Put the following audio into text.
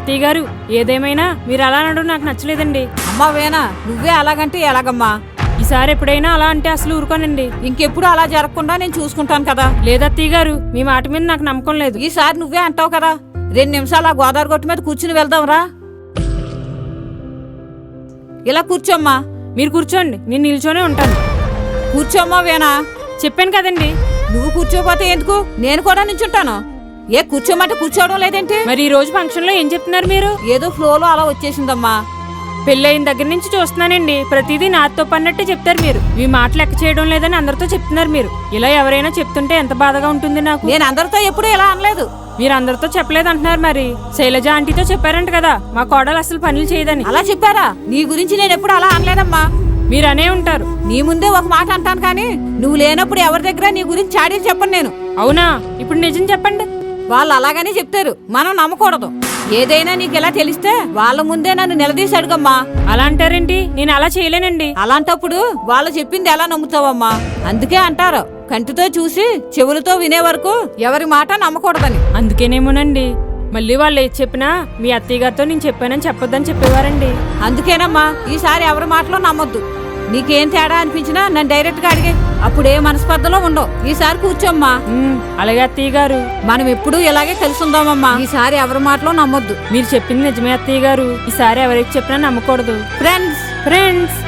అత్తయ్య గారు ఏదేమైనా మీరు అలా అనడం నాకు నచ్చలేదండి. అమ్మా వేనా, నువ్వే అలాగంటే ఎలాగమ్మా? ఈసారి ఎప్పుడైనా అలా అంటే అసలు ఊరుకోనండి. ఇంకెప్పుడు అలా జరగకుండా నేను చూసుకుంటాను కదా. లేదత్తయ్య గారు, మీ మాట మీద నాకు నమ్మకం లేదు. ఈసారి నువ్వే అంటావు కదా. 2 నిమిషాలు ఆ గోదావరి గట్టు మీద కూర్చుని వెళ్దాంరా. ఇలా కూర్చోమ్మా. మీరు కూర్చోండి, నేను నిల్చోనే ఉంటాను. కూర్చోమ్మా వేనా. చెప్పాను కదండి. నువ్వు కూర్చోపోతే ఎందుకు, నేను కూడా నించుంటాను. కూర్చోమంటే కూర్చోవడం లేదేంటి? మరి ఈ రోజు ఫంక్షన్ లో ఏం చెప్తున్నారు మీరు? ఏదో ఫ్లోలో అలా వచ్చేసిందమ్మా. పెళ్ళయిన దగ్గర నుంచి చూస్తున్నానండి, ప్రతిదీ నాతో పన్నట్టే చెప్తారు మీరు. మీ మాట లెక్క చేయడం లేదని అందరితో చెప్తున్నారు మీరు. ఇలా ఎవరైనా చెప్తుంటే ఎంత బాధగా ఉంటుంది నాకు. నేను అందరితో ఎప్పుడూ ఇలా అనలేదు. మీరు అందరితో చెప్పలేదు అంటున్నారు. మరి శైలజ ఆంటీతో చెప్పారంట కదా మా కోడలు అసలు పనులు చేయదని. అలా చెప్పారా? నీ గురించి నేను ఎప్పుడు అలా అనలేదమ్మా. మీరు అనే ఉంటారు. నీ ముందే ఒక మాట అంటాను కానీ నువ్వు లేనప్పుడు ఎవరి దగ్గర నీ గురించి చాడీలు చెప్పను నేను. అవునా? ఇప్పుడు నిజం చెప్పండి. వాళ్ళు అలాగనే చెప్తారు, మనం నమ్మకూడదు. ఏదైనా నీకు ఎలా తెలిస్తే వాళ్ళ ముందే నన్ను నిలదీసి అడుగమ్మా. అలా అంటారేంటి? నేను అలా చేయలేనండి. అలాంటప్పుడు వాళ్ళు చెప్పింది ఎలా నమ్ముతావమ్మా? అందుకే అంటారు, కంటితో చూసి చెవులతో వినే వరకు ఎవరి మాట నమ్మకూడదని. అందుకేనేమోనండి మళ్ళీ వాళ్ళు ఏది చెప్పినా మీ అత్తయ్య గారితో నేను చెప్పానని చెప్పొద్దని చెప్పేవారండి. అందుకేనమ్మా ఈసారి ఎవరి మాటలో నమ్మొద్దు. నీకేం తేడా అనిపించినా నన్ను డైరెక్ట్ గా అడిగే, అప్పుడే మనస్పర్ధలో ఉండవు. ఈసారి కూర్చోమ్మా. అలాగే అత్తయ్య గారు. మనం ఎప్పుడూ ఇలాగే కలిసి ఉందామమ్మా. ఈసారి ఎవరి మాటలో నమ్మొద్దు. మీరు చెప్పింది నిజమే అత్తయ్య గారు. ఈసారి ఎవరికి చెప్పినా నమ్మకూడదు. Friends friends